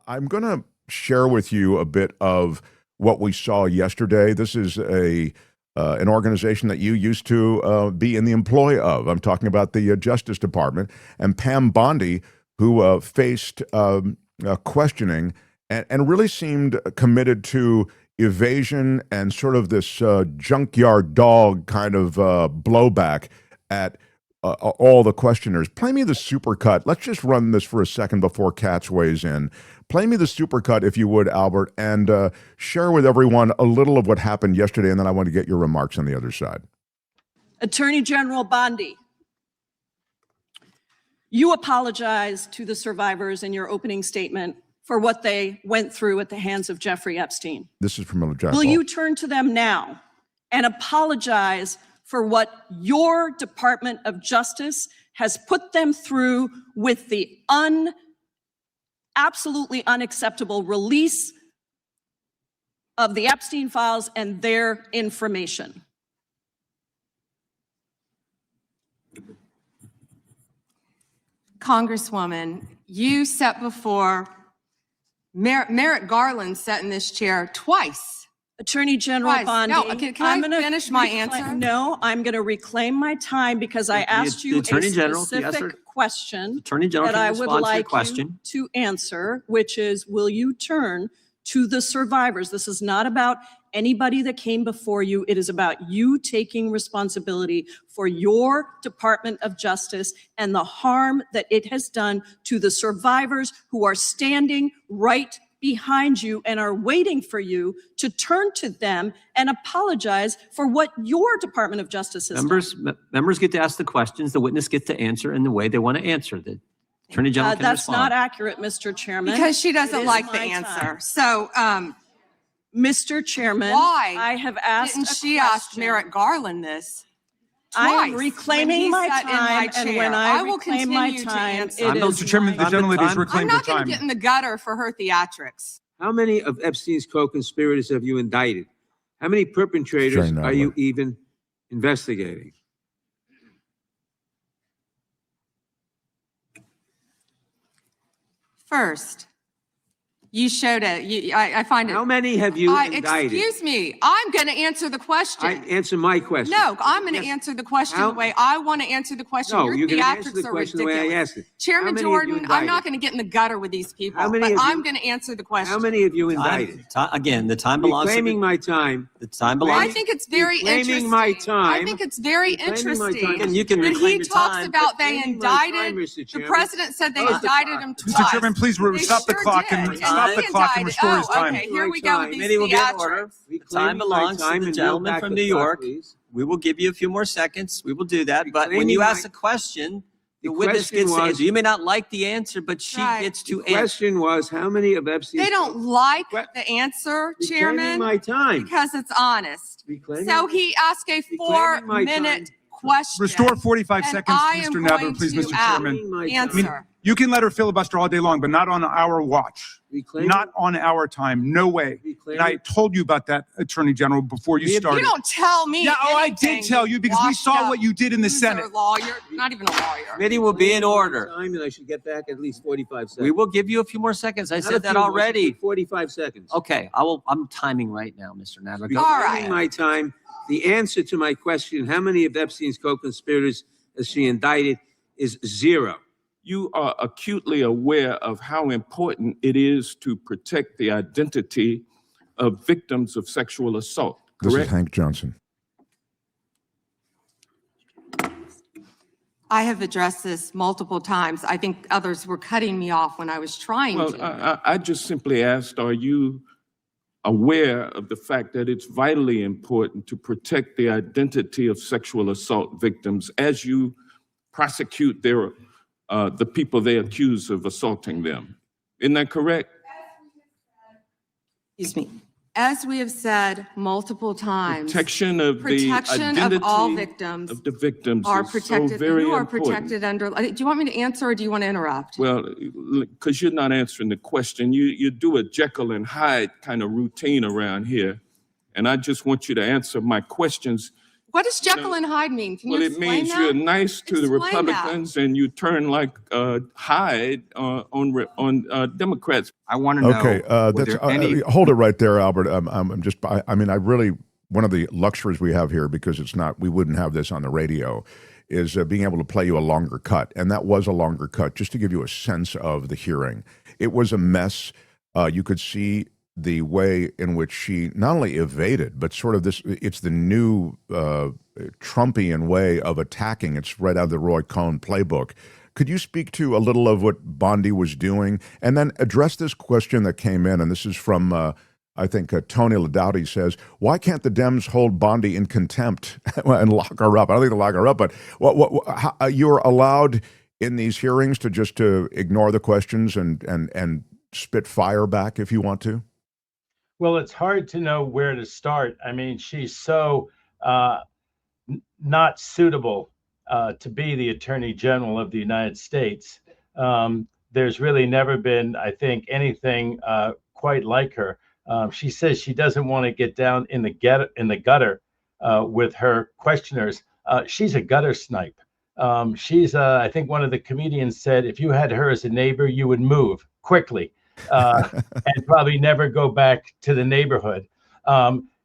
I'm going to share with you a bit of what we saw yesterday. This is an organization that you used to be in the employ of. I'm talking about the Justice Department, and Pam Bondi, who faced questioning and really seemed committed to evasion and sort of this junkyard dog kind of blowback at all the questioners. Play me the supercut. Let's just run this for a second before Katz weighs in. Play me the supercut, if you would, Albert, and share with everyone a little of what happened yesterday, and then I want to get your remarks on the other side. Attorney General Bondi, you apologized to the survivors in your opening statement for what they went through at the hands of Jeffrey Epstein. This is from Jack. Will you turn to them now and apologize for what your Department of Justice has put them through with the absolutely unacceptable release of the Epstein files and their information? Congresswoman, you sat before Merrick Garland sat in this chair twice. Attorney General Bondi, No, can I finish my answer? No, I'm going to reclaim my time because I asked you a specific question that I would like you to answer, which is, will you turn to the survivors? This is not about anybody that came before you. It is about you taking responsibility for your Department of Justice and the harm that it has done to the survivors who are standing right behind you and are waiting for you to turn to them and apologize for what your Department of Justice has done. Members get to ask the questions, the witness gets to answer in the way they want to answer. The Attorney General can That's respond. not accurate, Mr. Chairman. Because she doesn't like the answer. So, Mr. Chairman, why I have asked didn't she ask Merrick Garland this? I'm reclaiming my time, and when I will reclaim my continue to time, answer. Mr. Chairman, the gentlelady has I'm reclaimed her not going time. to get in the gutter for her theatrics. How many of Epstein's co-conspirators have you indicted? How many perpetrators are you even investigating? First, you showed it. I find it. How many have you indicted? Excuse me. I'm going to answer the question. Answer my question. No, I'm going to answer the question the way I want to answer the question. No, Your you're going to answer theatrics the are question ridiculous. the way I asked it. Chairman Jordan, I'm not going to get in the gutter with these people, but I'm going to answer the question. How many have you indicted? Again, the time belongs to Reclaiming my time. the time belongs. I think it's very interesting. Reclaiming my time. I think it's very interesting. And you can that reclaim he your talks time. about they Reclaiming my time, indicted. Mr. The Chairman. president said they indicted him twice. Mr. Chairman, please stop the sure clock did. and stop the clock and restore his time. Okay, here we go with these Committee will be in order. theatrics. The time belongs to the gentleman from New York. We will give you a few more seconds. We will do that. But when you ask a question, the witness gets to answer. You may not like the answer, but she gets to answer. The question was, how many of Epstein's... They don't like the answer, Chairman, my time. because it's honest. Reclaiming So he asked a reclaiming my 4-minute time. question. Restore 45 and seconds, I am Mr. Nadler, going please, to Mr. Chairman. answer. You can let her filibuster all day long, but not on our watch. Reclaiming- Not on our time. No way. And I told you about that, Attorney General, before you started. You don't tell me. Yeah, I anything, did tell you because we washed saw up what you did in the loser Senate. Lawyer, not even a lawyer. Committee will be in order. Time, and I should get back at least 45 seconds. We will give you a few more seconds. I Not said a that few more, already. 45 seconds. Okay, I'm timing right now, Mr. Nadler. Go. All Reclaiming my time. The answer to my question, how many of Epstein's co-conspirators has she indicted, is 0. You are acutely aware of how important it is to protect the identity of victims of sexual assault, This correct? is Hank Johnson. I have addressed this multiple times. I think others were cutting me off when I was trying Well, to. I just simply asked, are you aware of the fact that it's vitally important to protect the identity of sexual assault victims as you prosecute the people they accuse of assaulting them? Isn't that correct? Excuse me. As we have said multiple times, Protection of the protection identity of all victims of the victims are is so protected. very Who are important. protected under? Do you want me to answer or do you want to interrupt? Well, because you're not answering the question. You do a Jekyll and Hyde kind of routine around here. And I just want you to answer my questions What does Jekyll and Hyde mean? Can you Well, it explain means that? you're nice to the Explain that. Republicans and you turn like Hyde on Democrats. I want to know. Okay, were there any? hold it right there, Albert. I mean, I really, one of the luxuries we have here, because it's not, we wouldn't have this on the radio, is being able to play you a longer cut. And that was a longer cut, just to give you a sense of the hearing. It was a mess. You could see the way in which she not only evaded, but sort of this, it's the new Trumpian way of attacking. It's right out of the Roy Cohn playbook. Could you speak to a little of what Bondi was doing, and then address this question that came in? And this is from, I think, Tony Ladouty says, why can't the Dems hold Bondi in contempt and lock her up? I don't think they'll lock her up, but you're allowed in these hearings to ignore the questions and spit fire back if you want to? Well, it's hard to know where to start. I mean, she's so not suitable to be the Attorney General of the United States. There's really never been, I think, anything quite like her. She says she doesn't want to get down in the gutter with her questioners. She's a gutter snipe. She's, I think one of the comedians said, if you had her as a neighbor, you would move quickly and probably never go back to the neighborhood.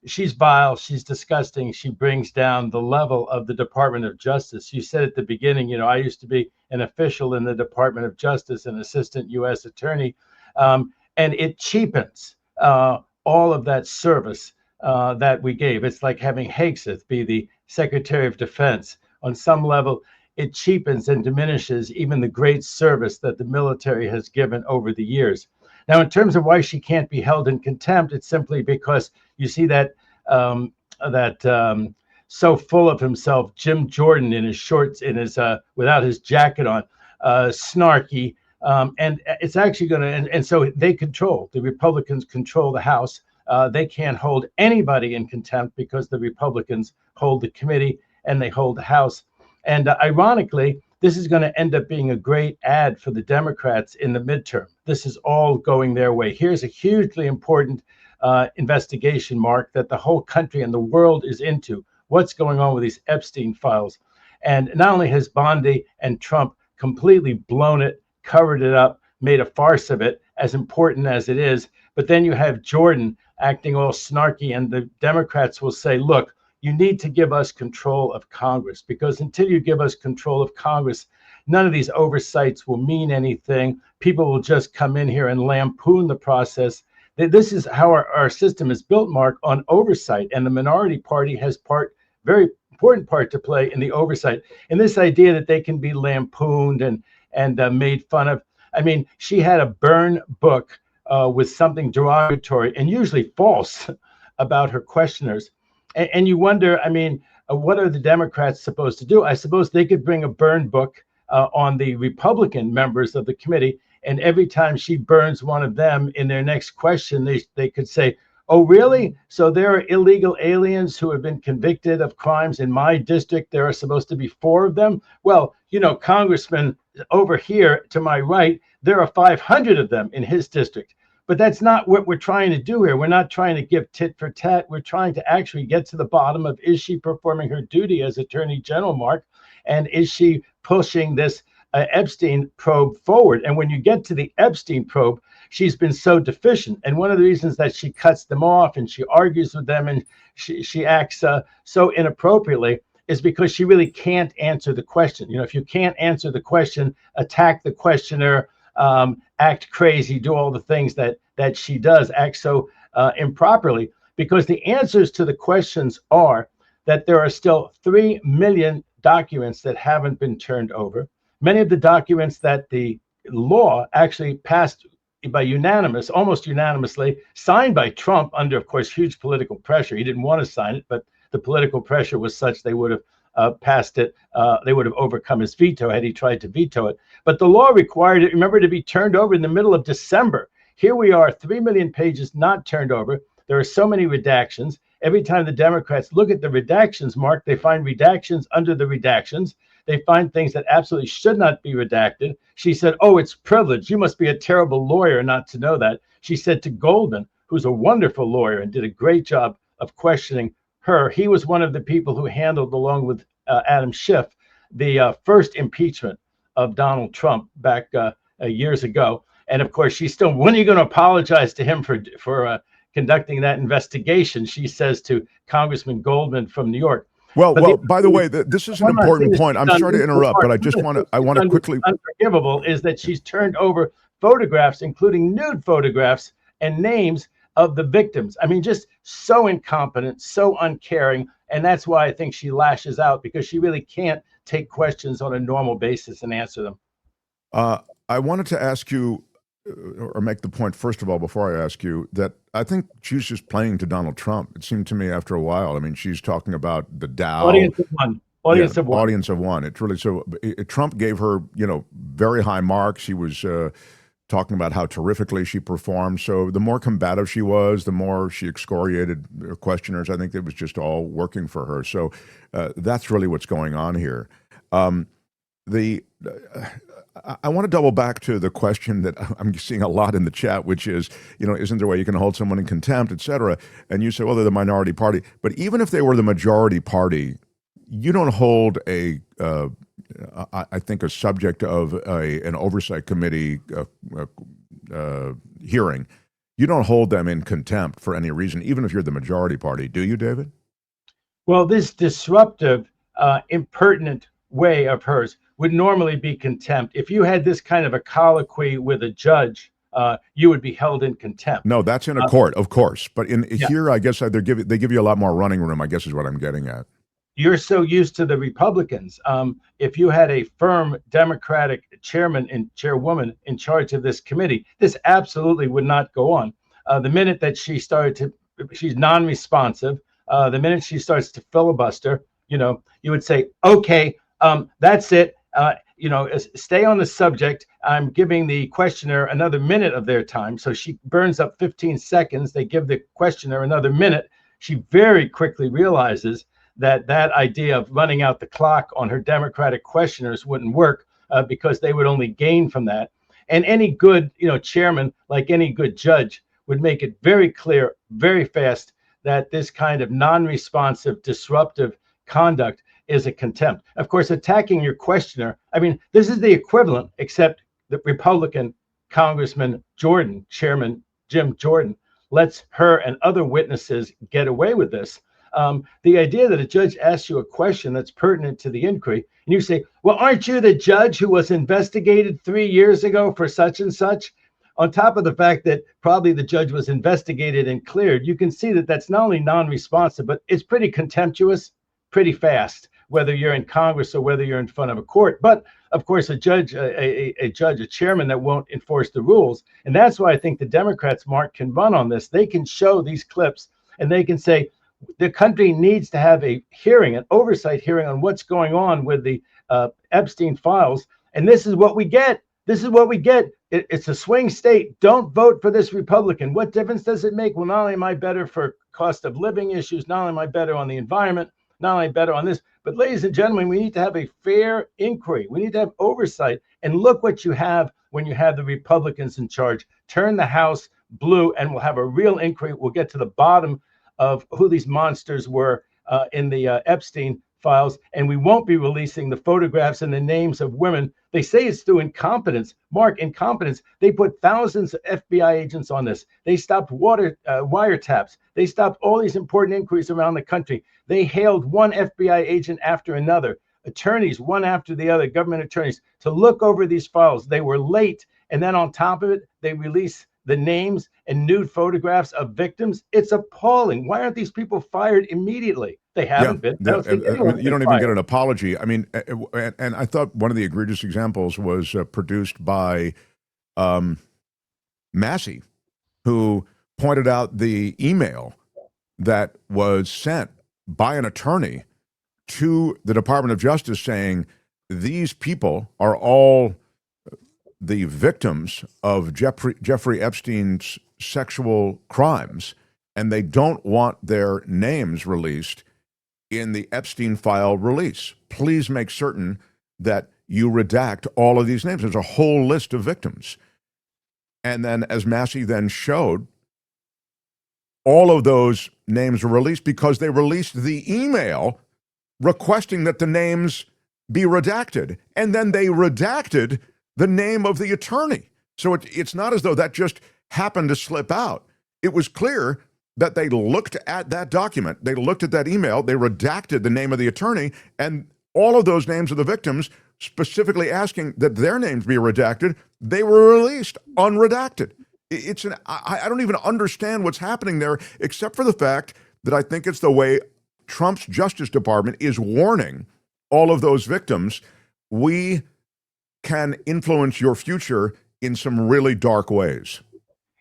She's vile. She's disgusting. She brings down the level of the Department of Justice. You said at the beginning, you know, I used to be an official in the Department of Justice, an assistant U.S. attorney, and it cheapens all of that service that we gave. It's like having Hegseth be the Secretary of Defense. On some level, it cheapens and diminishes even the great service that the military has given over the years. Now, in terms of why she can't be held in contempt, it's simply because you see that so full of himself Jim Jordan in his shorts, in his without his jacket on, snarky, and it's actually going to. And so they control. The Republicans control the House. They can't hold anybody in contempt because the Republicans hold the committee and they hold the House. And ironically, this is going to end up being a great ad for the Democrats in the midterm. This is all going their way. Here's a hugely important investigation, Mark, that the whole country and the world is into. What's going on with these Epstein files? And not only has Bondi and Trump completely blown it, covered it up, made a farce of it, as important as it is, but then you have Jordan acting all snarky, and the Democrats will say, look, you need to give us control of Congress, because until you give us control of Congress, none of these oversights will mean anything. People will just come in here and lampoon the process. This is how our system is built, Mark, on oversight, and the minority party has very important part to play in the oversight. And this idea that they can be lampooned and made fun of. I mean, she had a burn book with something derogatory and usually false about her questioners. And you wonder, I mean, what are the Democrats supposed to do? I suppose they could bring a burn book on the Republican members of the committee, and every time she burns one of them in their next question, they could say, oh, really? So there are illegal aliens who have been convicted of crimes in my district. There are supposed to be 4 of them. Well, you know, Congressman, over here to my right, there are 500 of them in his district. But that's not what we're trying to do here. We're not trying to give tit for tat. We're trying to actually get to the bottom of, is she performing her duty as Attorney General, Mark? And is she pushing this Epstein probe forward? And when you get to the Epstein probe, she's been so deficient. And one of the reasons that she cuts them off and she argues with them and she acts so inappropriately is because she really can't answer the question. You know, if you can't answer the question, attack the questioner, act crazy, do all the things that she does, act so improperly, because the answers to the questions are that there are still 3 million documents that haven't been turned over. Many of the documents that the law actually passed by almost unanimously, signed by Trump under, of course, huge political pressure. He didn't want to sign it, but the political pressure was such they would have passed it. They would have overcome his veto had he tried to veto it. But the law required it, remember, to be turned over in the middle of December. Here we are, 3 million pages not turned over. There are so many redactions. Every time the Democrats look at the redactions, Mark, they find redactions under the redactions. They find things that absolutely should not be redacted. She said, oh, it's privilege. You must be a terrible lawyer not to know that. She said to Goldman, who's a wonderful lawyer and did a great job of questioning her. He was one of the people who handled, along with Adam Schiff, the first impeachment of Donald Trump back years ago. And of course, she's still, when are you going to apologize to him for conducting that investigation? She says to Congressman Goldman from New York. Well, by the way, this is an important point. I'm sorry to interrupt, but I want to quickly. Unforgivable is that she's turned over photographs, including nude photographs and names of the victims. I mean, just so incompetent, so uncaring. And that's why I think she lashes out, because she really can't take questions on a normal basis and answer them. I wanted to ask you, or make the point, first of all, before I ask you, that I think she's just playing to Donald Trump. It seemed to me after a while. I mean, she's talking about the Dow. Audience of one. Audience of one. Audience of one. It's really, so Trump gave her, very high marks. He was talking about how terrifically she performed. So the more combative she was, the more she excoriated questioners. I think it was just all working for her. So that's really what's going on here. I want to double back to the question that I'm seeing a lot in the chat, which is, isn't there a way you can hold someone in contempt, et cetera? And you say, well, they're the minority party. But even if they were the majority party, you don't hold I think, a subject of an oversight committee hearing. You don't hold them in contempt for any reason, even if you're the majority party. Do you, David? Well, this disruptive, impertinent way of hers would normally be contempt. If you had this kind of a colloquy with a judge, you would be held in contempt. No, that's in a court, of course. But here, I guess they give you a lot more running room, I guess is what I'm getting at. You're so used to the Republicans. If you had a firm Democratic chairman and chairwoman in charge of this committee, this absolutely would not go on. The minute that she's non-responsive, the minute she starts to filibuster, you would say, okay, that's it. Stay on the subject. I'm giving the questioner another minute of their time. So she burns up 15 seconds. They give the questioner another minute. She very quickly realizes that idea of running out the clock on her Democratic questioners wouldn't work because they would only gain from that. And any good, chairman, like any good judge, would make it very clear, very fast, that this kind of non-responsive, disruptive conduct is a contempt. Of course, attacking your questioner, this is the equivalent, except the Republican Congressman Jordan, Chairman Jim Jordan, lets her and other witnesses get away with this. The idea that a judge asks you a question that's pertinent to the inquiry, and you say, well, aren't you the judge who was investigated 3 years ago for such and such? On top of the fact that probably the judge was investigated and cleared, you can see that that's not only non-responsive, but it's pretty contemptuous, pretty fast, whether you're in Congress or whether you're in front of a court. But of course, a chairman that won't enforce the rules. And that's why I think the Democrats, Mark, can run on this. They can show these clips and they can say, the country needs to have a hearing, an oversight hearing on what's going on with the Epstein files. And this is what we get. This is what we get. It's a swing state. Don't vote for this Republican. What difference does it make? Well, not only am I better for cost of living issues, not only am I better on the environment, not only better on this, but ladies and gentlemen, we need to have a fair inquiry. We need to have oversight. And look what you have when you have the Republicans in charge. Turn the House blue and we'll have a real inquiry. We'll get to the bottom of who these monsters were in the Epstein files, and we won't be releasing the photographs and the names of women. They say it's through incompetence. Mark, incompetence. They put thousands of FBI agents on this. They stopped wiretaps. They stopped all these important inquiries around the country. They hailed one FBI agent after another, attorneys, one after the other, government attorneys, to look over these files. They were late, and then on top of it, they release the names and nude photographs of victims. It's appalling. Why aren't these people fired immediately? They haven't been. You don't even get an apology. And I thought one of the egregious examples was produced by Massey, who pointed out the email that was sent by an attorney to the Department of Justice saying these people are all the victims of Jeffrey Epstein's sexual crimes, and they don't want their names released in the Epstein file release. Please make certain that you redact all of these names. There's a whole list of victims. And then, as Massey then showed, all of those names were released because they released the email requesting that the names be redacted. And then they redacted the name of the attorney. So it's not as though that just happened to slip out. It was clear that they looked at that document, they looked at that email, they redacted the name of the attorney, and all of those names of the victims, specifically asking that their names be redacted, they were released unredacted. I don't even understand what's happening there, except for the fact that I think it's the way Trump's Justice Department is warning all of those victims, we can influence your future in some really dark ways.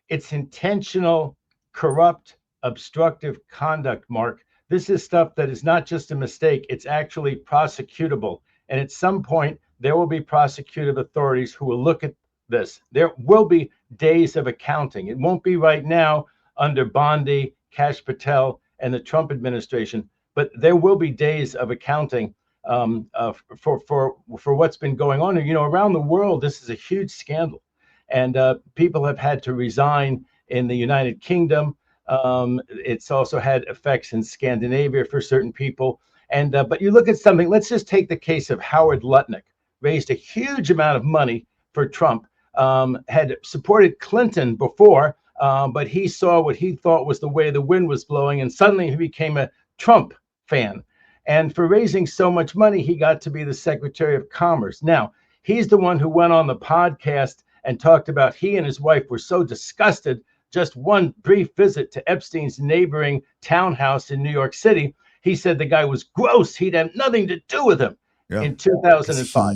It's intentional, corrupt, obstructive conduct, Mark. This is stuff that is not just a mistake, it's actually prosecutable. And at some point, there will be prosecutive authorities who will look at this. There will be days of accounting. It won't be right now under Bondi, Kash Patel, and the Trump administration, but there will be days of accounting for what's been going on. And, you know, around the world, this is a huge scandal. And people have had to resign in the United Kingdom. It's also had effects in Scandinavia for certain people. And but you look at something, let's just take the case of Howard Lutnick, raised a huge amount of money for Trump, had supported Clinton before, but he saw what he thought was the way the wind was blowing, and suddenly he became a Trump fan. And for raising so much money, he got to be the Secretary of Commerce. Now, he's the one who went on the podcast and talked about he and his wife were so disgusted, just one brief visit to Epstein's neighboring townhouse in New York City. He said the guy was gross. He'd have nothing to do with him. Yeah. In 2005.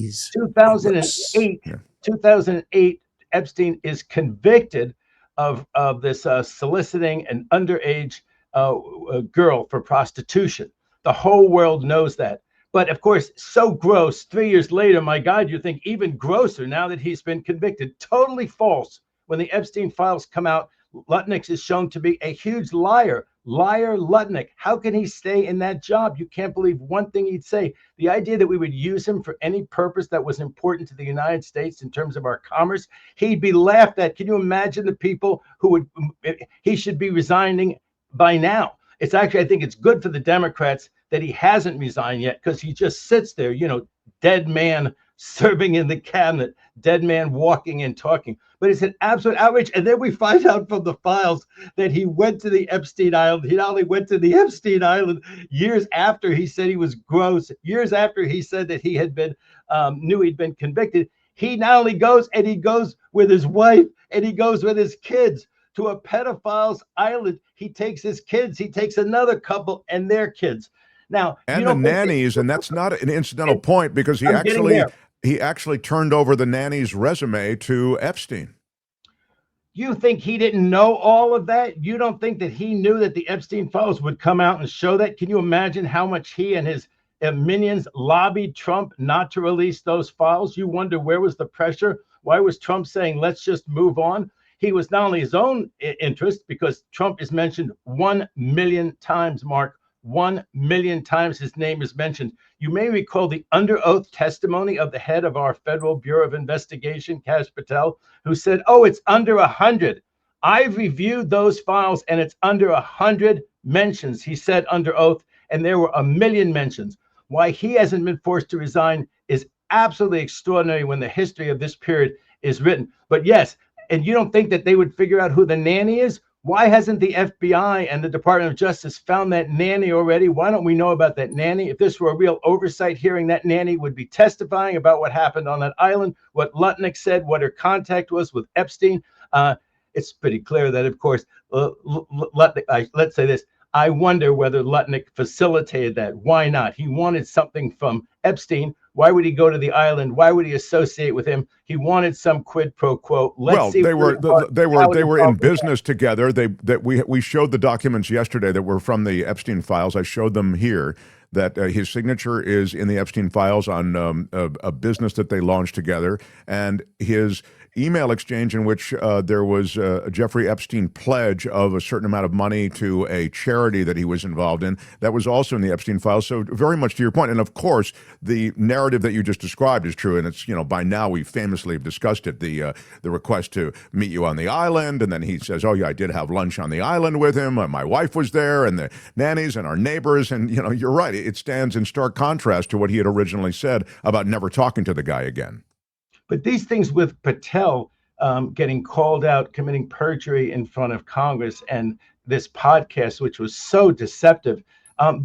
2008, Epstein is convicted of this soliciting an underage girl for prostitution. The whole world knows that. But of course, so gross, 3 years later, my God, you think even grosser now that he's been convicted. Totally false. When the Epstein files come out, Lutnick is shown to be a huge liar. Liar Lutnick. How can he stay in that job? You can't believe one thing he'd say. The idea that we would use him for any purpose that was important to the United States in terms of our commerce, he'd be laughed at. Can you imagine the people who would, he should be resigning by now. It's actually, I think it's good for the Democrats that he hasn't resigned yet, because he just sits there, you know, dead man serving in the cabinet, dead man walking and talking. But it's an absolute outrage. And then we find out from the files that he went to the Epstein Island. He not only went to the Epstein Island years after he said he was gross, years after he said that he had been, knew he'd been convicted, he not only goes, and he goes with his wife, and he goes with his kids to a pedophile's island. He takes his kids, he takes another couple and their kids. Now, and the nannies, and that's not an incidental point, because he actually turned over the nanny's resume to Epstein. You think he didn't know all of that? You don't think that he knew that the Epstein files would come out and show that? Can you imagine how much he and his minions lobbied Trump not to release those files? You wonder, where was the pressure? Why was Trump saying, let's just move on? He was not only his own interest, because Trump is mentioned 1 million times, Mark. 1 million times his name is mentioned. You may recall the under oath testimony of the head of our Federal Bureau of Investigation, Kash Patel, who said, oh, it's under 100. I've reviewed those files and it's under 100 mentions, he said under oath, and there were 1 million mentions. Why he hasn't been forced to resign is absolutely extraordinary when the history of this period is written. But yes, and you don't think that they would figure out who the nanny is? Why hasn't the FBI and the Department of Justice found that nanny already? Why don't we know about that nanny? If this were a real oversight hearing, that nanny would be testifying about what happened on that island, what Lutnick said, what her contact was with Epstein. It's pretty clear that, of course, Lutnick, let's say this, I wonder whether Lutnick facilitated that. Why not? He wanted something from Epstein. Why would he go to the island? Why would he associate with him? He wanted some quid pro quo. They were in business together. We showed the documents yesterday that were from the Epstein files. I showed them here. That his signature is in the Epstein files on a business that they launched together, and his email exchange in which there was a Jeffrey Epstein pledge of a certain amount of money to a charity that he was involved in. That was also in the Epstein files. So very much to your point. And of course, the narrative that you just described is true. And it's, by now we famously have discussed it, the request to meet you on the island. And then he says, oh yeah, I did have lunch on the island with him. My wife was there and the nannies and our neighbors. And, you're right. It stands in stark contrast to what he had originally said about never talking to the guy again. But these things with Patel getting called out, committing perjury in front of Congress, and this podcast, which was so deceptive,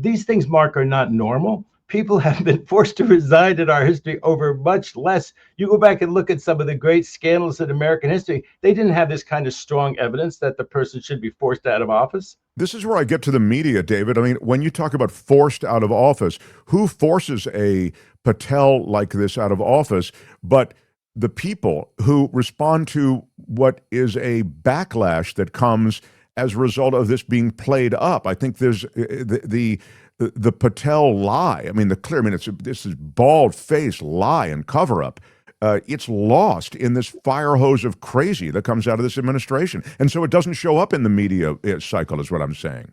these things, Mark, are not normal. People have been forced to resign in our history over much less. You go back and look at some of the great scandals in American history. They didn't have this kind of strong evidence that the person should be forced out of office. This is where I get to the media, David. I mean, when you talk about forced out of office, who forces a Patel like this out of office? But the people who respond to what is a backlash that comes as a result of this being played up. I think there's the Patel lie. I mean, this is bald-faced lie and cover-up. It's lost in this fire hose of crazy that comes out of this administration. And so it doesn't show up in the media cycle, is what I'm saying.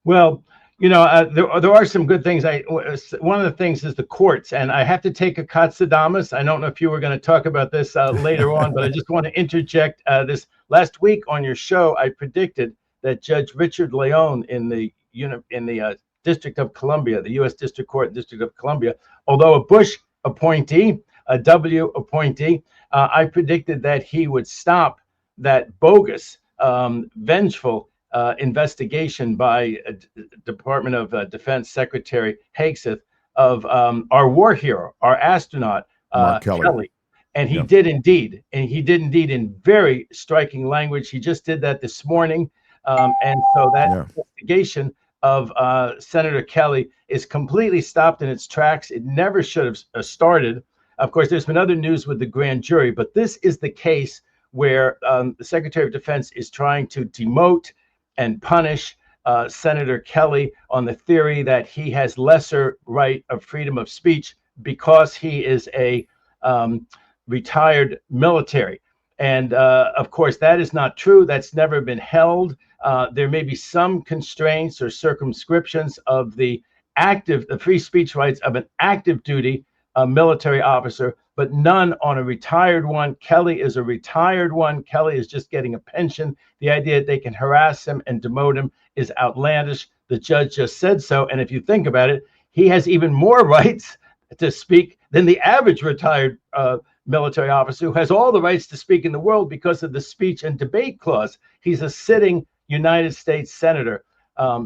Well, there are some good things. One of the things is the courts, and I have to take a Katsadamas. I don't know if you were going to talk about this later on, but I just want to interject this. Last week on your show, I predicted that Judge Richard Leon in the District of Columbia, the U.S. District Court, District of Columbia, although a Bush appointee, a W appointee, I predicted that he would stop that bogus, vengeful investigation by Department of Defense Secretary Hegseth of our war hero, our astronaut, Kelly. And he did indeed. And he did indeed in very striking language. He just did that this morning. And so that investigation of Senator Kelly is completely stopped in its tracks. It never should have started. Of course, there's been other news with the grand jury, but this is the case where the Secretary of Defense is trying to demote and punish Senator Kelly on the theory that he has lesser right of freedom of speech because he is a retired military. And of course, that is not true. That's never been held. There may be some constraints or circumscriptions of the free speech rights of an active duty military officer, but none on a retired one. Kelly is a retired one. Kelly is just getting a pension. The idea that they can harass him and demote him is outlandish. The judge just said so. And if you think about it, he has even more rights to speak than the average retired military officer who has all the rights to speak in the world because of the speech and debate clause. He's a sitting United States senator.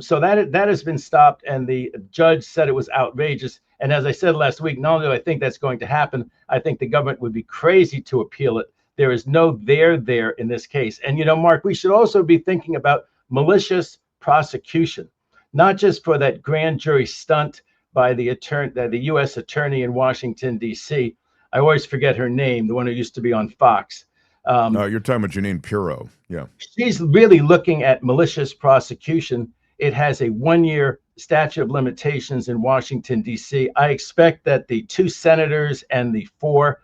So that has been stopped, and the judge said it was outrageous. And as I said last week, not only do I think that's going to happen, I think the government would be crazy to appeal it. There is no there in this case. And, Mark, we should also be thinking about malicious prosecution, not just for that grand jury stunt by the U.S. attorney in Washington, D.C. I always forget her name, the one who used to be on Fox. No, you're talking about Jeanine Pirro. Yeah. She's really looking at malicious prosecution. It has a 1-year statute of limitations in Washington, D.C. I expect that the 2 senators and the 4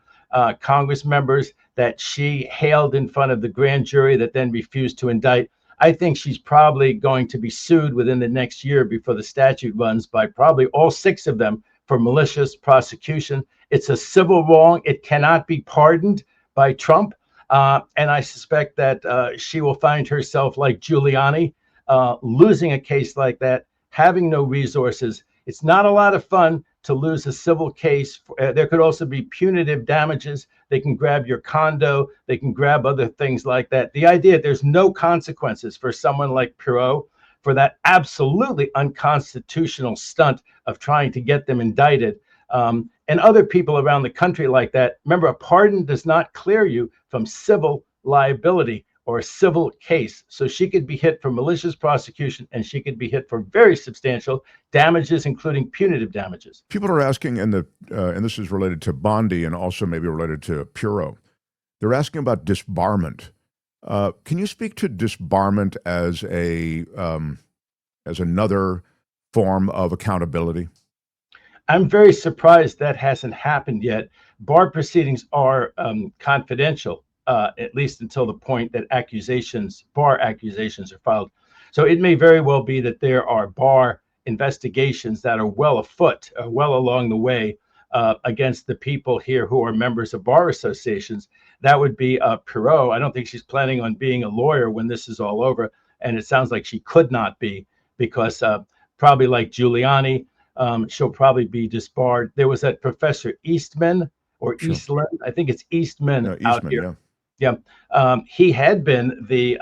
Congress members that she hailed in front of the grand jury that then refused to indict, I think she's probably going to be sued within the next year before the statute runs by probably all 6 of them for malicious prosecution. It's a civil wrong. It cannot be pardoned by Trump. And I suspect that she will find herself like Giuliani, losing a case like that, having no resources. It's not a lot of fun to lose a civil case. There could also be punitive damages. They can grab your condo. They can grab other things like that. The idea that there's no consequences for someone like Pirro for that absolutely unconstitutional stunt of trying to get them indicted, and other people around the country like that. Remember, a pardon does not clear you from civil liability or a civil case. So she could be hit for malicious prosecution, and she could be hit for very substantial damages, including punitive damages. People are asking, and this is related to Bondi and also maybe related to Pirro. They're asking about disbarment. Can you speak to disbarment as another form of accountability? I'm very surprised that hasn't happened yet. bar proceedings are confidential, at least until the point that bar accusations are filed. So it may very well be that there are bar investigations that are well afoot, well along the way, against the people here who are members of bar associations. That would be Perot. I don't think she's planning on being a lawyer when this is all over. And it sounds like she could not be, because probably like Giuliani, she'll probably be disbarred. There was that Professor Eastman or Sure. Eastland. I think it's Eastman, No, out Eastman, here. yeah. He had been the,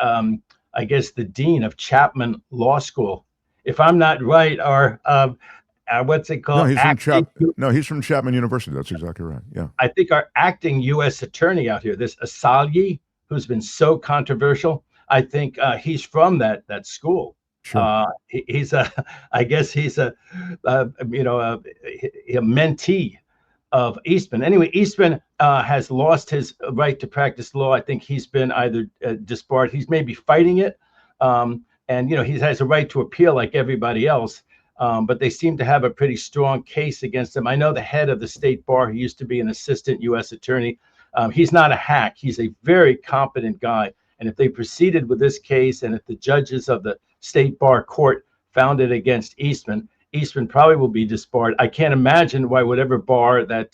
I guess, the dean of Chapman Law School. If I'm not right, or what's it called? He's from Chapman University. That's exactly right. Yeah. I think our acting U.S. attorney out here, this Asalyi, who's been so controversial, I think he's from that school. Sure. He's I guess he's a mentee of Eastman. Anyway, Eastman has lost his right to practice law. I think he's been either disbarred. He's maybe fighting it. And, he has a right to appeal like everybody else. But they seem to have a pretty strong case against him. I know the head of the state bar, he used to be an assistant U.S. attorney. He's not a hack. He's a very competent guy. And if they proceeded with this case, and if the judges of the state bar court found it against Eastman, Eastman probably will be disbarred. I can't imagine why whatever bar that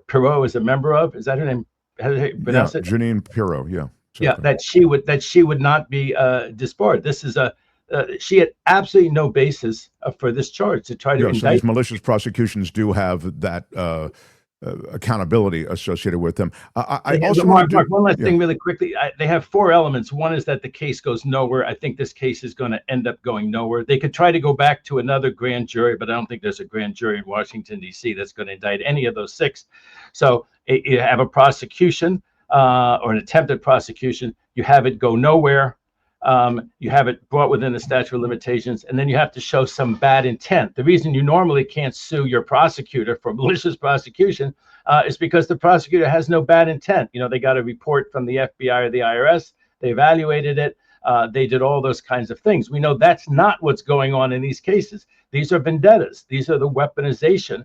Perot is a member of, is that her name? How do you pronounce it? Jeanine Pirro, yeah. Yeah, that she would not be disbarred. This is she had absolutely no basis for this charge to try to indict. So these malicious prosecutions do have that accountability associated with them. I also Mark, one last thing really quickly. They have 4 elements. One is that the case goes nowhere. I think this case is going to end up going nowhere. They could try to go back to another grand jury, but I don't think there's a grand jury in Washington, D.C. that's going to indict any of those 6. So you have a prosecution or an attempted prosecution. You have it go nowhere. You have it brought within the statute of limitations, and then you have to show some bad intent. The reason you normally can't sue your prosecutor for malicious prosecution is because the prosecutor has no bad intent. They got a report from the FBI or the IRS. They evaluated it. They did all those kinds of things. We know that's not what's going on in these cases. These are vendettas. These are the weaponization.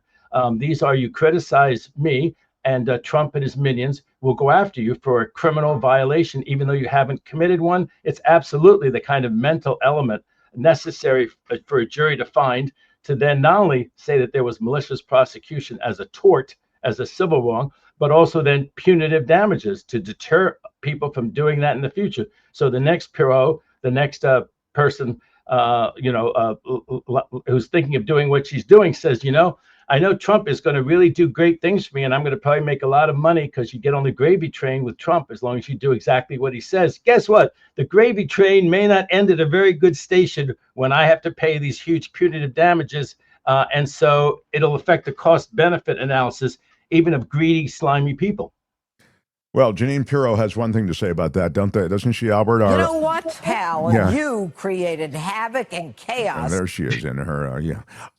These are, you criticize me, and Trump and his minions will go after you for a criminal violation, even though you haven't committed one. It's absolutely the kind of mental element necessary for a jury to find, to then not only say that there was malicious prosecution as a tort, as a civil wrong, but also then punitive damages to deter people from doing that in the future. So the next Pirot, the next person, who's thinking of doing what she's doing says, I know Trump is going to really do great things for me, and I'm going to probably make a lot of money because you get on the gravy train with Trump as long as you do exactly what he says. Guess what? The gravy train may not end at a very good station when I have to pay these huge punitive damages. And so it'll affect the cost-benefit analysis, even of greedy, slimy people. Well, Jeanine Pirro has one thing to say about that, doesn't she, Albert? You know what, pal? Yeah. You created havoc and chaos. There she is in her,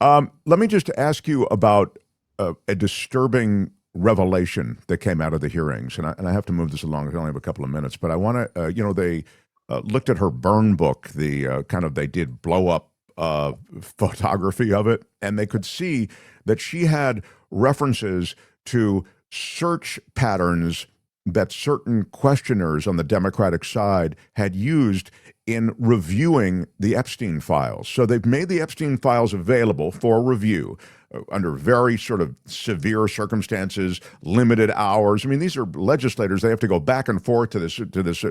Let me just ask you about a disturbing revelation that came out of the hearings. And I have to move this along. I only have a couple of minutes. But I want to, they looked at her burn book, they did blow up photography of it. And they could see that she had references to search patterns that certain questioners on the Democratic side had used in reviewing the Epstein files. So they've made the Epstein files available for review under very sort of severe circumstances, limited hours. I mean, these are legislators. They have to go back and forth to this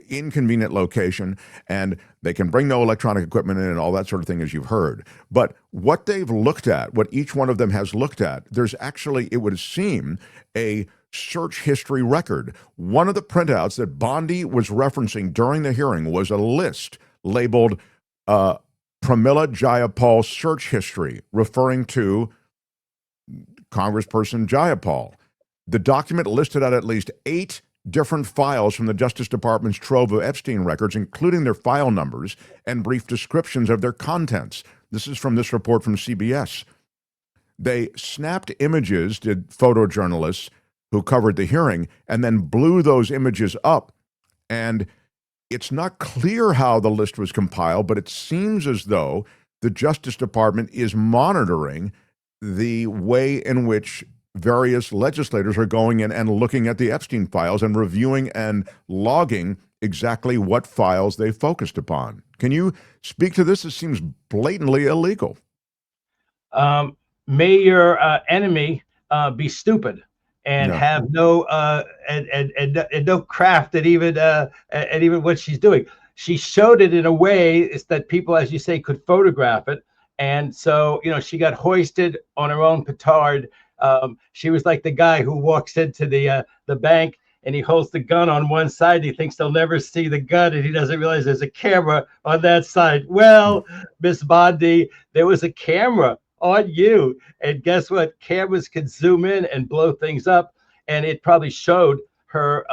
inconvenient location, and they can bring no electronic equipment in and all that sort of thing, as you've heard. But what they've looked at, what each one of them has looked at, there's actually, it would seem, a search history record. One of the printouts that Bondi was referencing during the hearing was a list labeled Pramila Jayapal search history, referring to Congressperson Jayapal. The document listed out at least 8 different files from the Justice Department's trove of Epstein records, including their file numbers and brief descriptions of their contents. This is from this report from CBS. They snapped images, did photojournalists who covered the hearing, and then blew those images up. And it's not clear how the list was compiled, but it seems as though the Justice Department is monitoring the way in which various legislators are going in and looking at the Epstein files and reviewing and logging exactly what files they focused upon. Can you speak to this? It seems blatantly illegal. May your enemy be stupid and have no and no craft at even what she's doing. She showed it in a way is that people, as you say, could photograph it. And so, she got hoisted on her own petard. She was like the guy who walks into the bank and he holds the gun on one side. He thinks they'll never see the gun, and he doesn't realize there's a camera on that side. Well, Miss Bondi, there was a camera on you, and guess what? Cameras can zoom in and blow things up, and it probably showed her.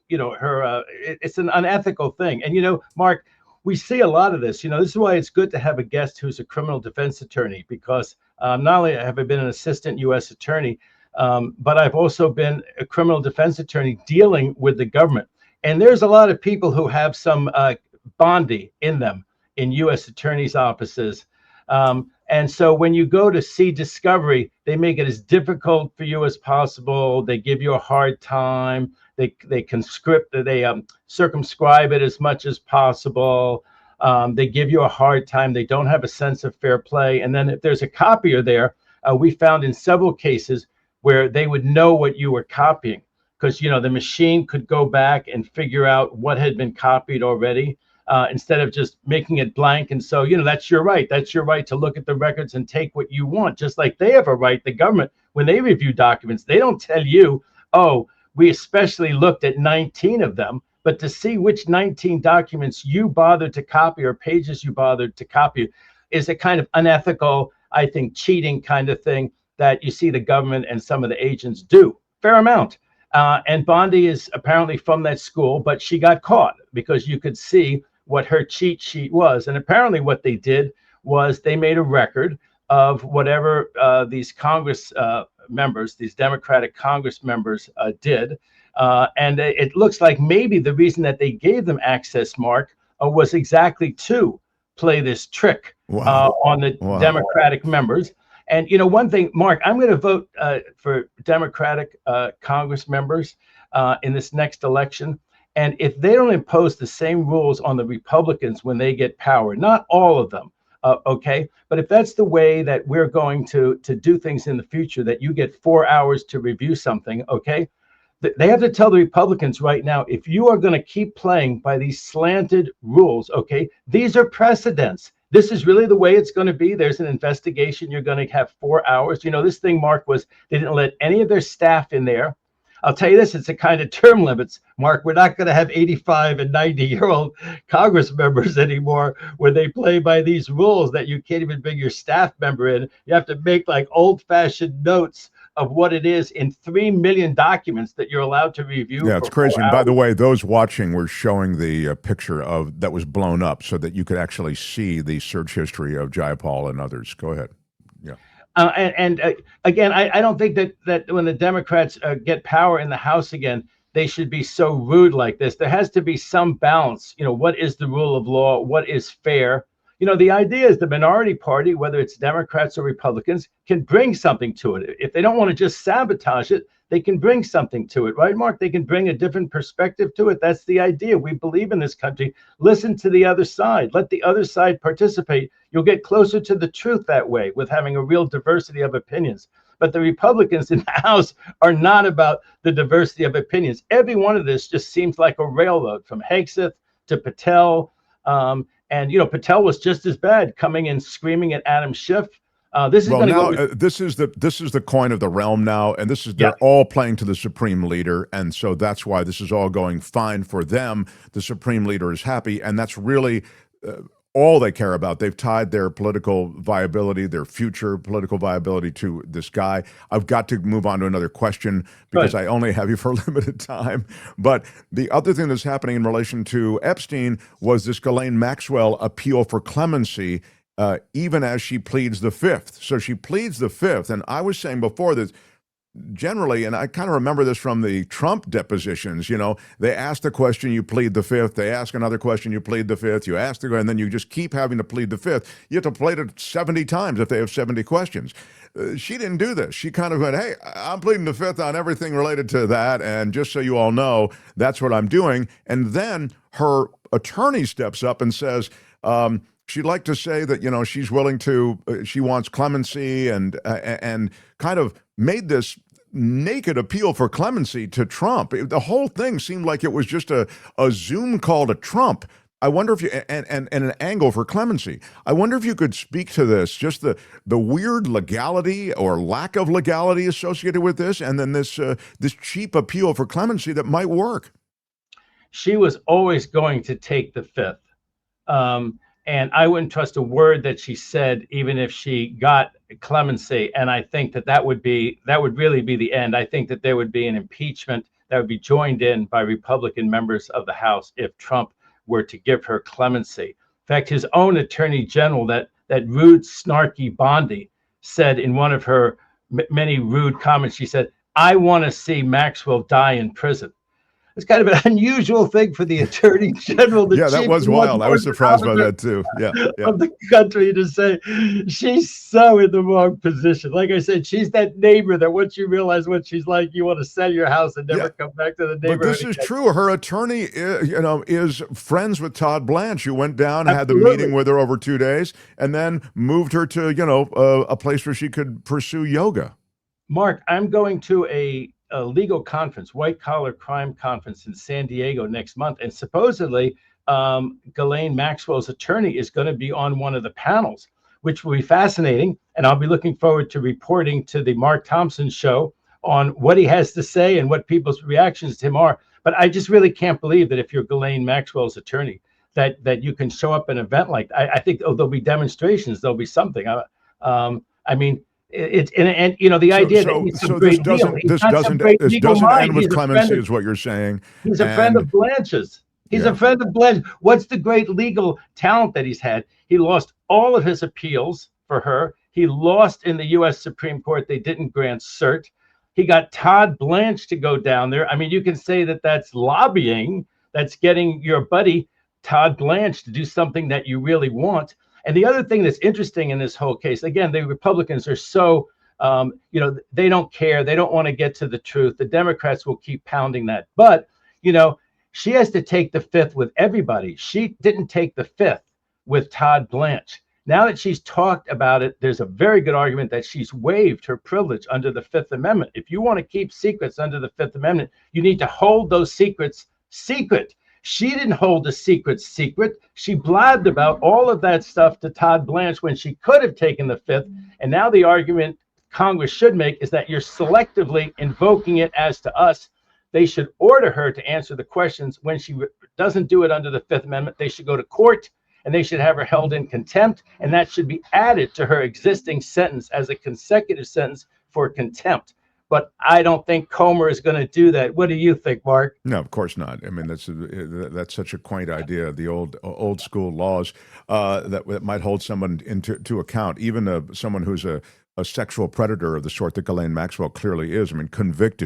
It's an unethical thing. And Mark, we see a lot of this. This is why it's good to have a guest who's a criminal defense attorney, because not only have I been an assistant U.S. attorney, but I've also been a criminal defense attorney dealing with the government. And there's a lot of people who have some Bondi in them in U.S. attorneys' offices. And so when you go to see discovery, they make it as difficult for you as possible. They give you a hard time. They circumscribe it as much as possible. They give you a hard time. They don't have a sense of fair play. And then if there's a copier there, we found in several cases where they would know what you were copying, because the machine could go back and figure out what had been copied already, instead of just making it blank. And so that's your right. That's your right to look at the records and take what you want, just like they have a right. The government, when they review documents, they don't tell you, oh, we especially looked at 19 of them, but to see which 19 documents you bothered to copy or pages you bothered to copy is a kind of unethical, I think, cheating kind of thing that you see the government and some of the agents do. Fair amount. And Bondi is apparently from that school, but she got caught because you could see what her cheat sheet was. And apparently what they did was they made a record of whatever these Congress members, these Democratic Congress members did. And it looks like maybe the reason that they gave them access, Mark, was exactly to play this trick on the Democratic members. And one thing, Mark, I'm going to vote for Democratic Congress members in this next election. And if they don't impose the same rules on the Republicans when they get power, not all of them, okay, but if that's the way that we're going to do things in the future, that you get 4 hours to review something, okay, they have to tell the Republicans right now, if you are going to keep playing by these slanted rules, okay, these are precedents. This is really the way it's going to be. There's an investigation. You're going to have 4 hours. This thing, Mark, was they didn't let any of their staff in there. I'll tell you this, it's a kind of term limits, Mark. We're not going to have 85 and 90-year-old Congress members anymore where they play by these rules that you can't even bring your staff member in. You have to make like old-fashioned notes of what it is in 3 million documents that you're allowed to review. Yeah, it's crazy. And by the way, those watching were showing the picture of that was blown up so that you could actually see the search history of Jayapal and others. Go ahead. Yeah. Again, I don't think that when the Democrats get power in the House again, they should be so rude like this. There has to be some balance. What is the rule of law? What is fair? The idea is the minority party, whether it's Democrats or Republicans, can bring something to it. If they don't want to just sabotage it, they can bring something to it, right, Mark? They can bring a different perspective to it. That's the idea. We believe in this country. Listen to the other side. Let the other side participate. You'll get closer to the truth that way with having a real diversity of opinions. But the Republicans in the House are not about the diversity of opinions. Every one of this just seems like a railroad from Hegseth to Patel. And Patel was just as bad, coming in screaming at Adam Schiff. This is going to go. This is the coin of the realm now, and they're all playing to the supreme leader, and so that's why this is all going fine for them. The supreme leader is happy, and that's really all they care about. They've tied their political viability, their future political viability, to this guy. I've got to move on to another question because I only have you for a limited time. But the other thing that's happening in relation to Epstein was this Ghislaine Maxwell appeal for clemency, even as she pleads the fifth. So she pleads the fifth, and I was saying before that generally, and I kind of remember this from the Trump depositions, you know, they ask the question, you plead the fifth. They ask another question, you plead the fifth. You ask and then you just keep having to plead the fifth. You have to plead it 70 times if they have 70 questions. She didn't do this. She kind of went, hey, I'm pleading the fifth on everything related to that. And just so you all know, that's what I'm doing. And then her attorney steps up and says, she'd like to say that, you know, she's willing to, she wants clemency and kind of made this naked appeal for clemency to Trump. The whole thing seemed like it was just a Zoom call to Trump. I wonder if you, and an angle for clemency. I wonder if you could speak to this, just the weird legality or lack of legality associated with this, and then this cheap appeal for clemency that might work. She was always going to take the fifth. And I wouldn't trust a word that she said, even if she got clemency. And I think that would really be the end. I think that there would be an impeachment that would be joined in by Republican members of the House if Trump were to give her clemency. In fact, his own attorney general, that rude, snarky Bondi, said in one of her many rude comments, she said, "I want to see Maxwell die in prison." It's kind of an unusual thing for the attorney general. Yeah, that was wild. I was surprised by that too. Yeah, of the country to say she's so in the wrong position. Like I said, she's that neighbor that once you realize what she's like, you want to sell your house and never come back to the neighborhood. But this is true. Her attorney, is friends with Todd Blanche, who went down and had the meeting with her over 2 days, and then moved her to a place where she could pursue yoga. Mark, I'm going to a legal conference, white collar crime conference in San Diego next month. And supposedly Ghislaine Maxwell's attorney is going to be on one of the panels, which will be fascinating. And I'll be looking forward to reporting to the Mark Thompson show on what he has to say and what people's reactions to him are. But I just really can't believe that if you're Ghislaine Maxwell's attorney, that you can show up at an event like that. I think there'll be demonstrations, there'll be something. I mean, it's and the idea that he's a great deal. This doesn't end with clemency, is what you're saying. He's a friend of Blanche's. He's a friend of Blanche. What's the great legal talent that he's had? He lost all of his appeals for her. He lost in the U.S. Supreme Court. They didn't grant cert. He got Todd Blanche to go down there. I mean, you can say that that's lobbying. That's getting your buddy Todd Blanche to do something that you really want. And the other thing that's interesting in this whole case, again, the Republicans are so, they don't care. They don't want to get to the truth. The Democrats will keep pounding that. But, she has to take the fifth with everybody. She didn't take the fifth with Todd Blanche. Now that she's talked about it, there's a very good argument that she's waived her privilege under the Fifth Amendment. If you want to keep secrets under the Fifth Amendment, you need to hold those secrets secret. She didn't hold the secret secret. She blabbed about all of that stuff to Todd Blanche when she could have taken the fifth. And now the argument Congress should make is that you're selectively invoking it as to us. They should order her to answer the questions. When she doesn't do it under the Fifth Amendment, they should go to court and they should have her held in contempt. And that should be added to her existing sentence as a consecutive sentence for contempt. But I don't think Comer is going to do that. What do you think, Mark? No, of course not. I mean, that's such a quaint idea. The old school laws that might hold someone into account, even someone who's a sexual predator of the sort that Ghislaine Maxwell clearly is. I mean,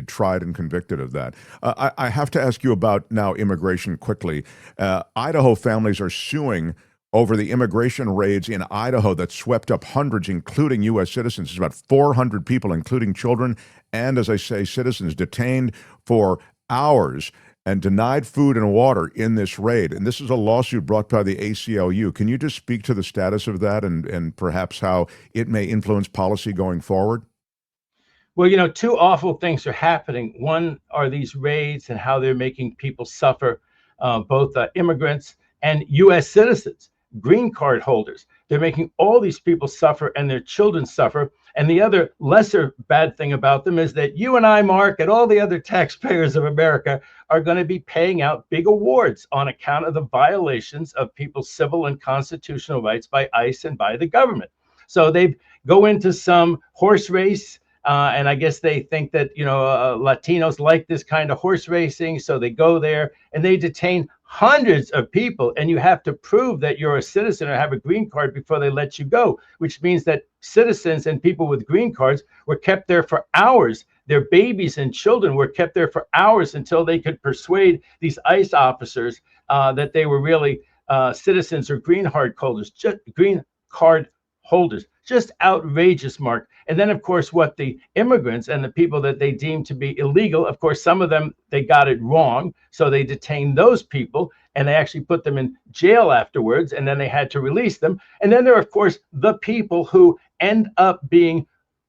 tried and convicted of that. I have to ask you about now immigration quickly. Idaho families are suing over the immigration raids in Idaho that swept up hundreds, including U.S. citizens. It's about 400 people, including children, and, as I say, citizens detained for hours and denied food and water in this raid. And this is a lawsuit brought by the ACLU. Can you just speak to the status of that and perhaps how it may influence policy going forward? Well, two awful things are happening. One are these raids and how they're making people suffer, both immigrants and U.S. citizens, green card holders. They're making all these people suffer and their children suffer. And the other lesser bad thing about them is that you and I, Mark, and all the other taxpayers of America are going to be paying out big awards on account of the violations of people's civil and constitutional rights by ICE and by the government. So they go into some horse race, and I guess they think that, Latinos like this kind of horse racing. So they go there and they detain hundreds of people, and you have to prove that you're a citizen or have a green card before they let you go, which means that citizens and people with green cards were kept there for hours. Their babies and children were kept there for hours until they could persuade these ICE officers that they were really citizens or green card holders. Just outrageous, Mark. And then, of course, what the immigrants and the people that they deemed to be illegal, of course, some of them, they got it wrong. So they detained those people and they actually put them in jail afterwards. And then they had to release them. And then there are, of course, the people who end up being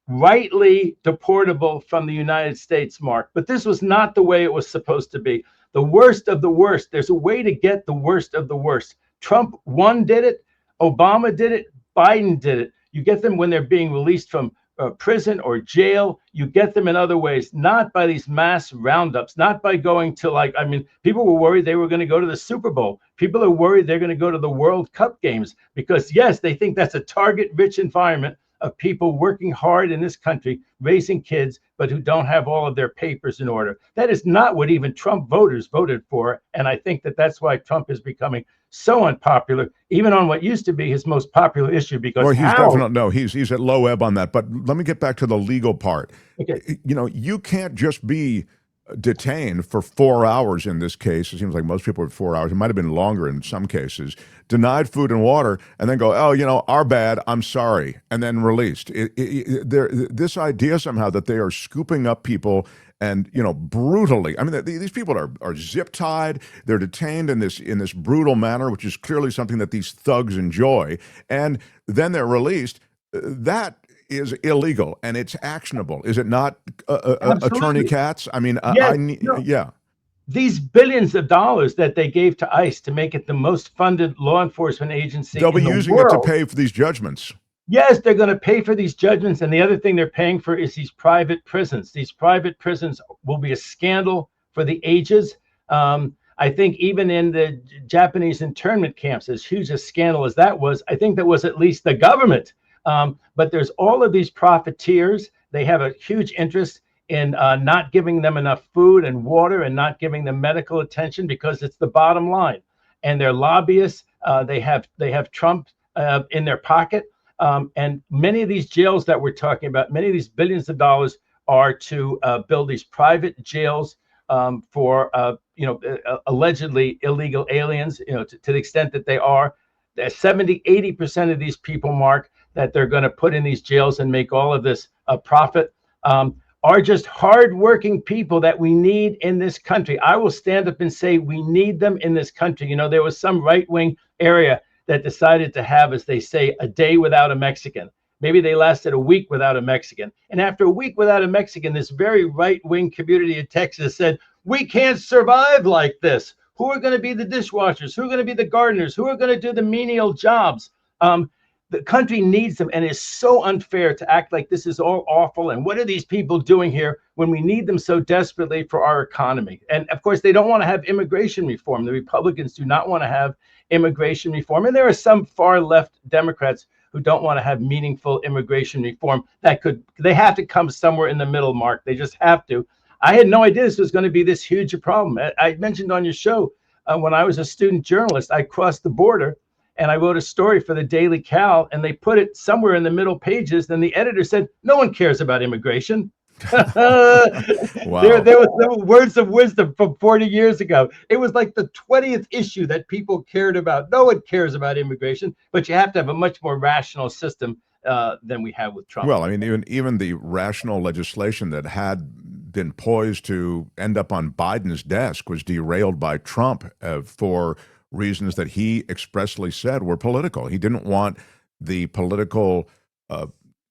rightly deportable from the United States, Mark. But this was not the way it was supposed to be. The worst of the worst. There's a way to get the worst of the worst. Trump 1 did it. Obama did it. Biden did it. You get them when they're being released from prison or jail. You get them in other ways, not by these mass roundups, not by going to people were worried they were going to go to the Super Bowl. People are worried they're going to go to the World Cup games because, yes, they think that's a target-rich environment of people working hard in this country, raising kids, but who don't have all of their papers in order. That is not what even Trump voters voted for. And I think that that's why Trump is becoming so unpopular, even on what used to be his most popular issue. Because he's at low ebb on that. But let me get back to the legal part. Okay. You can't just be detained for 4 hours in this case. It seems like most people are 4 hours. It might have been longer in some cases. Denied food and water, and then go, our bad, I'm sorry, and then released. This idea somehow that they are scooping up people and brutally. I mean, these people are zip tied. They're detained in this brutal manner, which is clearly something that these thugs enjoy, and then they're released. That is illegal and it's actionable, is it not, Attorney Katz? I mean, yes, These billions of dollars that they gave to ICE to make it the most funded law enforcement agency they'll be using it to pay for these judgments. Yes, they're going to pay for these judgments. And the other thing they're paying for is these private prisons. These private prisons will be a scandal for the ages. I think even in the Japanese internment camps, as huge a scandal as that was, I think that was at least the government. But there's all of these profiteers. They have a huge interest in not giving them enough food and water and not giving them medical attention because it's the bottom line. And they're lobbyists. They have Trump in their pocket. And many of these jails that we're talking about, many of these billions of dollars are to build these private jails for allegedly illegal aliens, to the extent that they are. 70-80% of these people, Mark, that they're going to put in these jails and make all of this profit are just hardworking people that we need in this country. I will stand up and say we need them in this country. There was some right-wing area that decided to have, as they say, a day without a Mexican. Maybe they lasted a week without a Mexican. And after a week without a Mexican, this very right-wing community in Texas said, we can't survive like this. Who are going to be the dishwashers? Who are going to be the gardeners? Who are going to do the menial jobs? The country needs them, and it's so unfair to act like this is all awful. And what are these people doing here when we need them so desperately for our economy? And of course, they don't want to have immigration reform. The Republicans do not want to have immigration reform. And there are some far left Democrats who don't want to have meaningful immigration reform. They have to come somewhere in the middle, Mark. They just have to. I had no idea this was going to be this huge a problem. I mentioned on your show, when I was a student journalist, I crossed the border and I wrote a story for the Daily Cal, and they put it somewhere in the middle pages. Then the editor said, no one cares about immigration. Wow. There was no words of wisdom from 40 years ago. It was like the 20th issue that people cared about. No one cares about immigration, but you have to have a much more rational system than we have with Trump. Well, I mean, even the rational legislation that had been poised to end up on Biden's desk was derailed by Trump for reasons that he expressly said were political. He didn't want the political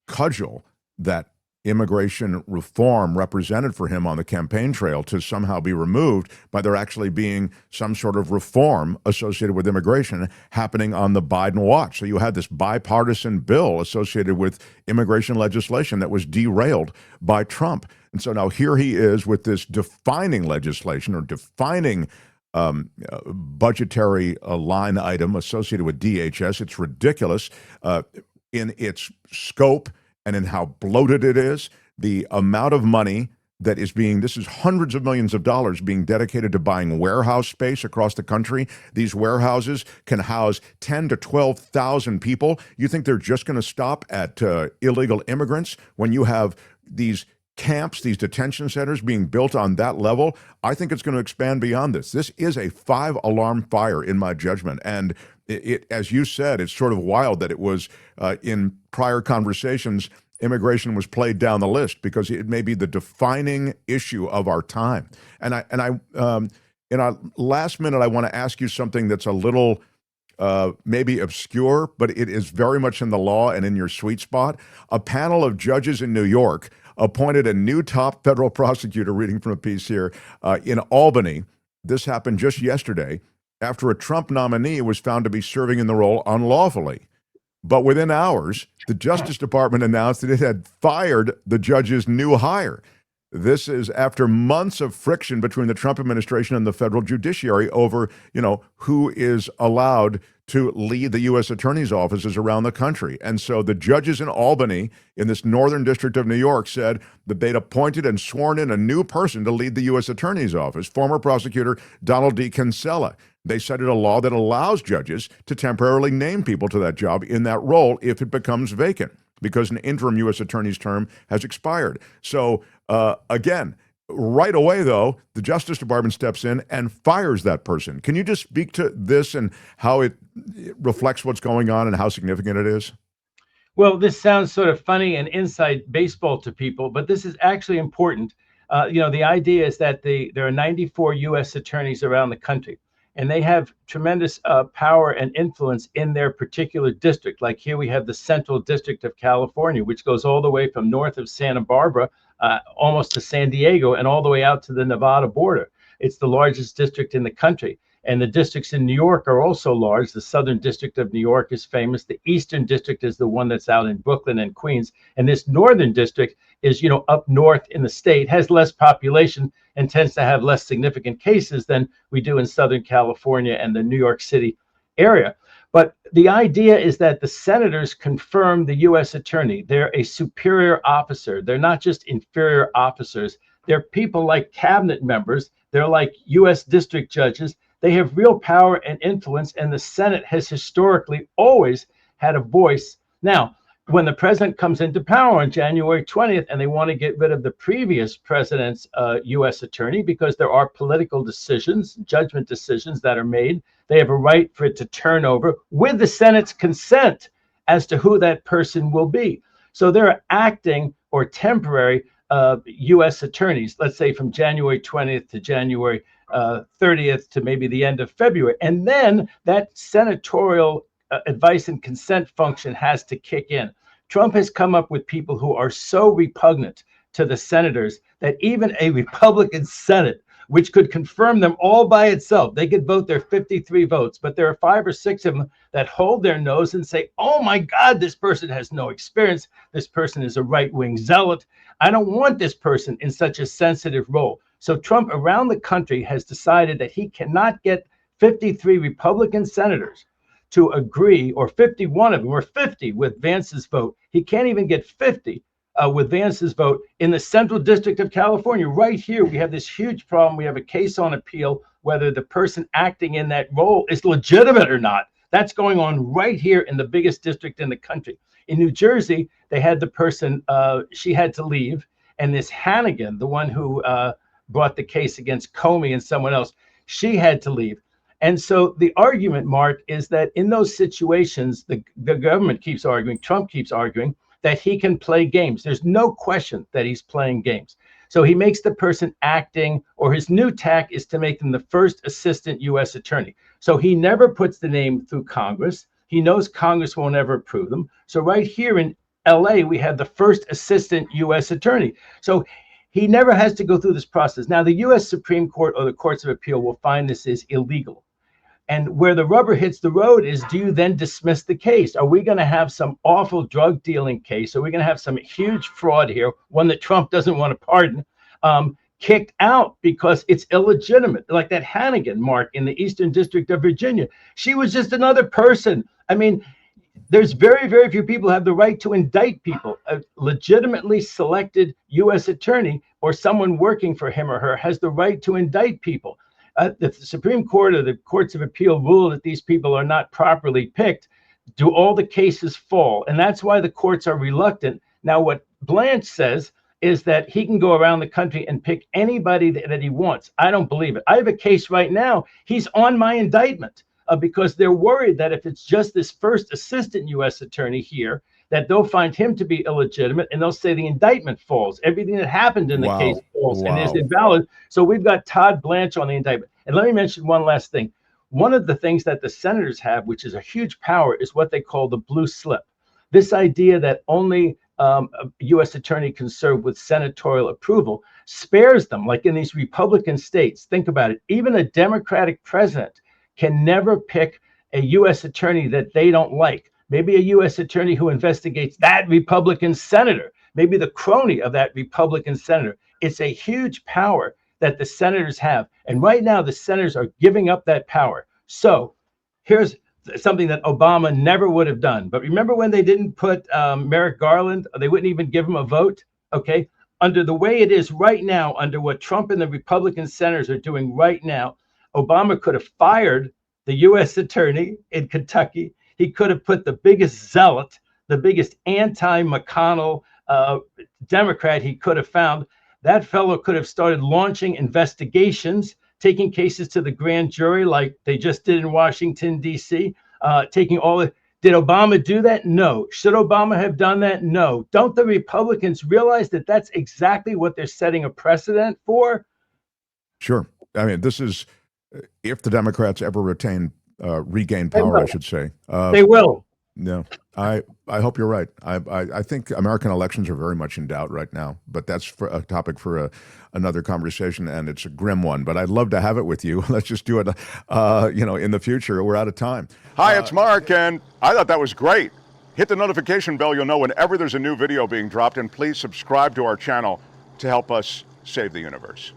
cudgel that immigration reform represented for him on the campaign trail to somehow be removed by there actually being some sort of reform associated with immigration happening on the Biden watch. So you had this bipartisan bill associated with immigration legislation that was derailed by Trump. And so now here he is with this defining legislation or defining budgetary line item associated with DHS. It's ridiculous in its scope and in how bloated it is. The amount of money that is this is hundreds of millions of dollars being dedicated to buying warehouse space across the country. These warehouses can house 10 to 12,000 people. You think they're just going to stop at illegal immigrants when you have these camps, these detention centers being built on that level, I think it's going to expand beyond this. This is a 5-alarm fire in my judgment. And it, as you said, it's sort of wild that it was in prior conversations, immigration was played down the list because it may be the defining issue of our time. And in our last minute, I want to ask you something that's a little maybe obscure, but it is very much in the law and in your sweet spot. A panel of judges in New York appointed a new top federal prosecutor, reading from a piece here, in Albany. This happened just yesterday after a Trump nominee was found to be serving in the role unlawfully. But within hours, the Justice Department announced that it had fired the judge's new hire. This is after months of friction between the Trump administration and the federal judiciary over, who is allowed to lead the U.S. attorney's offices around the country. And so the judges in Albany, in this northern district of New York, said that they'd appointed and sworn in a new person to lead the U.S. attorney's office, former prosecutor Donald D. Kinsella. They cited a law that allows judges to temporarily name people to that job in that role if it becomes vacant, because an interim U.S. attorney's term has expired. So again, right away, though, the Justice Department steps in and fires that person. Can you just speak to this and how it reflects what's going on and how significant it is? Well, this sounds sort of funny and inside baseball to people, but this is actually important. The idea is that there are 94 U.S. attorneys around the country, and they have tremendous power and influence in their particular district. Like here we have the Central District of California, which goes all the way from north of Santa Barbara almost to San Diego and all the way out to the Nevada border. It's the largest district in the country. And the districts in New York are also large. The Southern District of New York is famous. The Eastern District is the one that's out in Brooklyn and Queens. And this Northern District is, up north in the state, has less population and tends to have less significant cases than we do in Southern California and the New York City area. But the idea is that the senators confirm the U.S. attorney. They're a superior officer. They're not just inferior officers. They're people like cabinet members. They're like U.S. district judges. They have real power and influence, and the Senate has historically always had a voice. Now, when the president comes into power on January 20th and they want to get rid of the previous president's U.S. attorney because there are political decisions, judgment decisions that are made, they have a right for it to turn over with the Senate's consent as to who that person will be. So they're acting or temporary U.S. attorneys, let's say from January 20th to January 30th to maybe the end of February. And then that senatorial advice and consent function has to kick in. Trump has come up with people who are so repugnant to the senators that even a Republican Senate, which could confirm them all by itself, they could vote their 53 votes, but there are 5 or 6 of them that hold their nose and say, oh my God, this person has no experience. This person is a right-wing zealot. I don't want this person in such a sensitive role. So Trump around the country has decided that he cannot get 53 Republican senators to agree, or 51 of them, or 50 with Vance's vote. He can't even get 50 with Vance's vote in the Central District of California. Right here, we have this huge problem. We have a case on appeal whether the person acting in that role is legitimate or not. That's going on right here in the biggest district in the country. In New Jersey, they had the person, she had to leave, and this Hannigan, the one who brought the case against Comey and someone else, she had to leave. And so the argument, Mark, is that in those situations, the government keeps arguing, Trump keeps arguing, that he can play games. There's no question that he's playing games. So he makes the person acting, or his new tack is to make them the first assistant U.S. attorney. So he never puts the name through Congress. He knows Congress won't ever approve them. So right here in L.A., we have the first assistant U.S. attorney. So he never has to go through this process. Now, the U.S. Supreme Court or the courts of appeal will find this is illegal. And where the rubber hits the road is, do you then dismiss the case? Are we going to have some awful drug dealing case? Are we going to have some huge fraud here, one that Trump doesn't want to pardon, kicked out because it's illegitimate? Like that Hannigan, Mark, in the Eastern District of Virginia. She was just another person. I mean, there's very, very few people who have the right to indict people. A legitimately selected U.S. attorney or someone working for him or her has the right to indict people. The Supreme Court or the courts of appeal rule that these people are not properly picked, do all the cases fall? And that's why the courts are reluctant. Now, what Blanche says is that he can go around the country and pick anybody that he wants. I don't believe it. I have a case right now. He's on my indictment because they're worried that if it's just this first assistant U.S. attorney here, that they'll find him to be illegitimate and they'll say the indictment falls. Everything that happened in the case falls and is invalid. So we've got Todd Blanche on the indictment. And let me mention one last thing. One of the things that the senators have, which is a huge power, is what they call the blue slip. This idea that only a U.S. attorney can serve with senatorial approval spares them, like in these Republican states. Think about it. Even a Democratic president can never pick a U.S. attorney that they don't like. Maybe a U.S. attorney who investigates that Republican senator, maybe the crony of that Republican senator. It's a huge power that the senators have. And right now, the senators are giving up that power. So here's something that Obama never would have done. But remember when they didn't put Merrick Garland, they wouldn't even give him a vote? Okay. Under the way it is right now, under what Trump and the Republican senators are doing right now, Obama could have fired the U.S. attorney in Kentucky. He could have put the biggest zealot, the biggest anti-McConnell Democrat he could have found. That fellow could have started launching investigations, taking cases to the grand jury like they just did in Washington, D.C., taking all the... Did Obama do that? No. Should Obama have done that? No. Don't the Republicans realize that that's exactly what they're setting a precedent for? Sure. I mean, this is, if the Democrats ever regain power, I should say. They will. No, I hope you're right. I think American elections are very much in doubt right now, but that's for a topic for another conversation, and it's a grim one. But I'd love to have it with you. Let's just do it, in the future. We're out of time. Hi, it's Mark, and I thought that was great. Hit the notification bell. You'll know whenever there's a new video being dropped, and please subscribe to our channel to help us save the universe.